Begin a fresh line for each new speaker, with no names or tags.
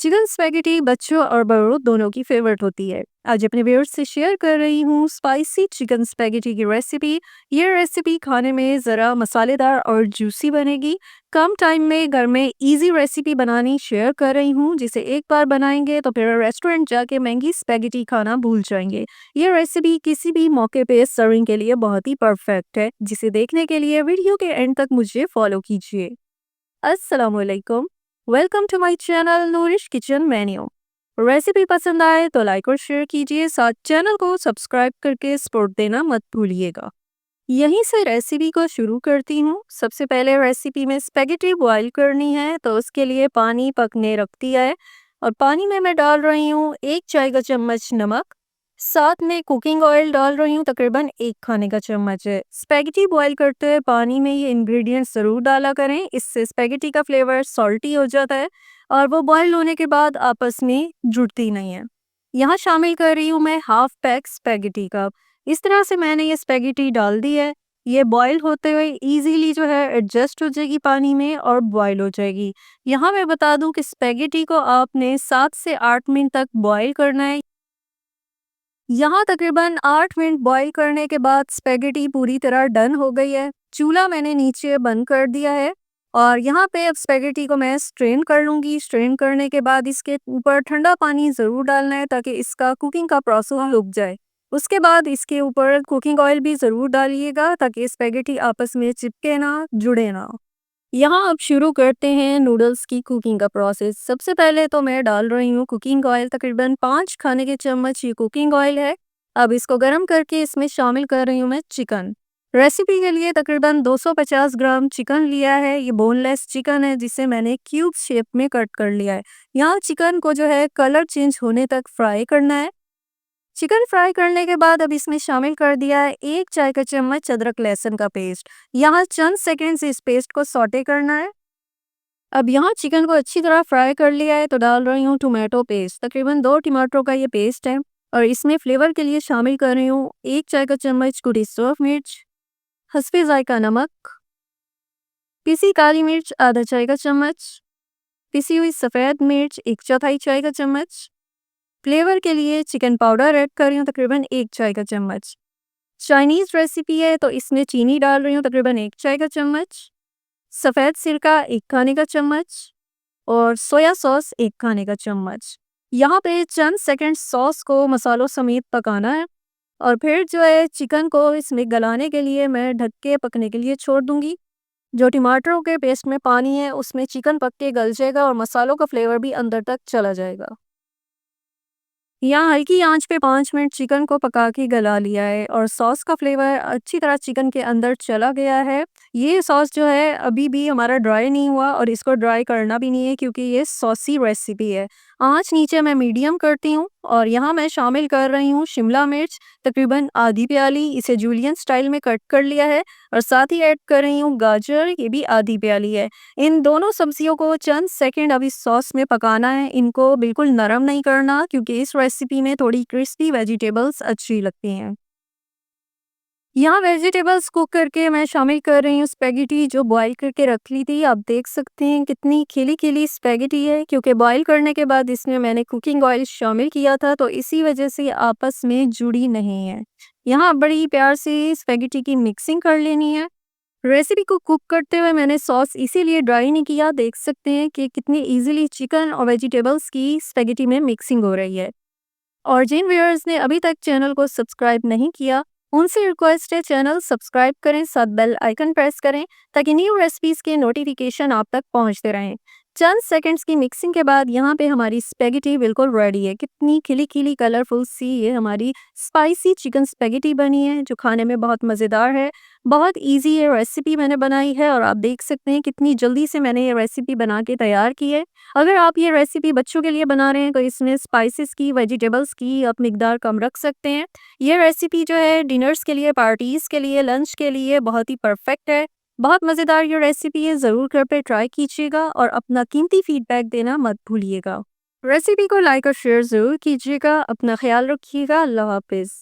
Chicken spaghetti बच्चों और बड़ों दोनों की फेवरेट होती है। आज अपने व्यूअर्स से शेयर कर रही हूँ स्पाइसी चिकन स्पैगेटी की रेसिपी। ये रेसिपी खाने में ज़रा मसालेदार और जूसी बनेगी। कम टाइम में घर में इजी रेसिपी बनानी शेयर कर रही हूँ, जिसे एक बार बनाएंगे तो फिर रेस्टोरेंट जाके महंगी स्पैगेटी खाना भूल जाएंगे। ये रेसिपी किसी भी मौके पे सर्विंग के लिए बहुत ही परफेक्ट है, जिसे देखने के लिए वीडियो के एंड तक मुझे फॉलो कीजिए। अस्सलामुअलैकुम, welcome to my channel Noorish kitchen menu. Recipe पसंद आए तो लाइक और शेयर कीजिए, साथ चैनल को सब्सक्राइब करके सपोर्ट देना मत भूलिएगा। यहीं से रेसिपी को शुरू करती हूँ। सबसे पहले रेसिपी में स्पेगेटी बॉईल करनी है, तो उसके लिए पानी पकने रख दिया है और पानी में मैं डाल रही हूँ 1 चाय का चम्मच नमक। साथ में कुकिंग ऑयल डाल रही हूँ, तकरीबन 1 खाने का चम्मच है। स्पेगेटी बॉईल करते हुए पानी में ये इंग्रेडिएंट्स ज़रूर डाला करें, इससे स्पेगेटी का फ्लेवर सॉल्टी हो जाता है और वो बॉईल होने के बाद आपस में जुड़ती नहीं है। यहाँ शामिल कर रही हूँ मैं हाफ पैक स्पेगेटी का। इस तरह से मैंने ये स्पेगेटी डाल दी है। ये बॉईल होते हुए इजीली जो है एडजस्ट हो जाएगी पानी में और बॉईल हो जाएगी। यहाँ मैं बता दूं कि स्पेगेटी को आपने 7 से 8 मिनट तक बॉईल करना है। यहाँ तकरीबन 8 मिनट बॉईल करने के बाद स्पेगेटी पूरी तरह डन हो गई है। चूल्हा मैंने नीचे बंद कर दिया है और यहाँ पे अब स्पेगेटी को मैं स्ट्रेन कर लूँगी। स्ट्रेन करने के बाद इसके ऊपर ठंडा पानी ज़रूर डालना है, ताकि इसका कुकिंग का प्रोसेस रुक जाए। उसके बाद इसके ऊपर कुकिंग ऑयल भी ज़रूर डालिएगा, ताकि स्पेगेटी आपस में चिपके ना, जुड़े ना। यहाँ अब शुरू करते हैं नूडल्स की कुकिंग का प्रोसेस। सबसे पहले तो मैं डाल रही हूँ कुकिंग ऑयल, तकरीबन 5 खाने के चम्मच ये कुकिंग ऑयल है। अब इसको गर्म करके इसमें शामिल कर रही हूँ मैं चिकन। रेसिपी के लिए तकरीबन 250 ग्राम चिकन लिया है। ये बोनलेस चिकन है, जिसे मैंने क्यूब शेप में कट कर लिया है। यहाँ चिकन को जो है कलर चेंज होने तक फ्राई करना है। चिकन फ्राई करने के बाद अब इसमें शामिल कर दिया है 1 चाय का चम्मच अदरक लहसुन का पेस्ट। यहाँ चंद सेकंड से इस पेस्ट को सौटे करना है। अब यहाँ चिकन को अच्छी तरह फ्राई कर लिया है, तो डाल रही हूँ टोमेटो पेस्ट। तकरीबन 2 टमाटरों का ये पेस्ट है और इसमें फ्लेवर के लिए शामिल कर रही हूँ 1 चाय का चम्मच कुटी सौंफ मिर्च, हस्बे जायका नमक, पिसी काली मिर्च आधा चाय का चम्मच, पिसी हुई सफ़ेद मिर्च 1/4 चाय का चम्मच। फ्लेवर के लिए चिकन पाउडर ऐड कर रही हूँ, तकरीबन 1 चाय का चम्मच। चाइनीज़ रेसिपी है तो इसमें चीनी डाल रही हूँ, तकरीबन 1 चाय का चम्मच। सफ़ेद सिरका 1 खाने का चम्मच और सोया सॉस 1 खाने का चम्मच। यहाँ पे चंद सेकंड सॉस को मसालों समेत पकाना है और फिर जो है चिकन को इसमें गलाने के लिए मैं ढक के पकने के लिए छोड़ दूँगी। जो टमाटरों के पेस्ट में पानी है, उसमें चिकन पक के गल जाएगा और मसालों का फ्लेवर भी अंदर तक चला जाएगा। यहाँ हल्की आंच पे 5 मिनट चिकन को पका के गला लिया है और सॉस का फ्लेवर अच्छी तरह चिकन के अंदर चला गया है। ये सॉस जो है अभी भी हमारा ड्राई नहीं हुआ और इसको ड्राई करना भी नहीं है, क्योंकि ये सॉसी रेसिपी है। आंच नीचे मैं मीडियम करती हूँ और यहाँ मैं शामिल कर रही हूँ शिमला मिर्च, तकरीबन आधी प्याली। इसे जूलियन स्टाइल में कट कर लिया है और साथ ही ऐड कर रही हूँ गाजर, ये भी आधी प्याली है। इन दोनों सब्जियों को चंद सेकंड अभी सॉस में पकाना है। इनको बिल्कुल नरम नहीं करना, क्योंकि इस रेसिपी में थोड़ी क्रिस्पी वेजिटेबल्स अच्छी लगती हैं। यहाँ वेजिटेबल्स कुक करके मैं शामिल कर रही हूँ स्पेगेटी, जो बॉईल करके रख ली थी। आप देख सकते हैं कितनी खिली खिली स्पेगेटी है, क्योंकि बॉईल करने के बाद इसमें मैंने कुकिंग ऑयल शामिल किया था, तो इसी वजह से आपस में जुड़ी नहीं है। यहाँ बड़ी प्यार से स्पेगेटी की मिक्सिंग कर लेनी है। रेसिपी को कुक करते हुए मैंने सॉस इसीलिए ड्राई नहीं किया। देख सकते हैं कि कितनी इजीली चिकन और वेजिटेबल्स की स्पेगेटी में मिक्सिंग हो रही है। और जिन व्यूअर्स ने अभी तक चैनल को सब्सक्राइब नहीं किया, उनसे रिक्वेस्ट है चैनल सब्सक्राइब करें, साथ बेल आइकन प्रेस करें, ताकि न्यू रेसिपीज़ के नोटिफिकेशन आप तक पहुंचते रहें। चंद सेकंड्स की मिक्सिंग के बाद यहाँ पे हमारी स्पेगेटी बिल्कुल रेडी है। कितनी खिली खिली कलरफुल सी ये हमारी स्पाइसी चिकन स्पेगेटी बनी है, जो खाने में बहुत मज़ेदार है। बहुत इजी ये रेसिपी मैंने बनाई है और आप देख सकते हैं कितनी जल्दी से मैंने ये रेसिपी बना के तैयार की है। अगर आप ये रेसिपी बच्चों के लिए बना रहे हैं, तो इसमें स्पाइसेस की, वेजिटेबल्स की आप मिकदार कम रख सकते हैं। ये रेसिपी जो है डिनर्स के लिए, पार्टीज़ के लिए, लंच के लिए बहुत ही परफेक्ट है। बहुत मज़ेदार ये रेसिपी है, ज़रूर घर पे ट्राई कीजिएगा और अपना कीमती फीडबैक देना मत भूलिएगा। रेसिपी को लाइक और शेयर ज़रूर कीजिएगा। अपना ख्याल रखिएगा। अल्लाह हाफ़िज़।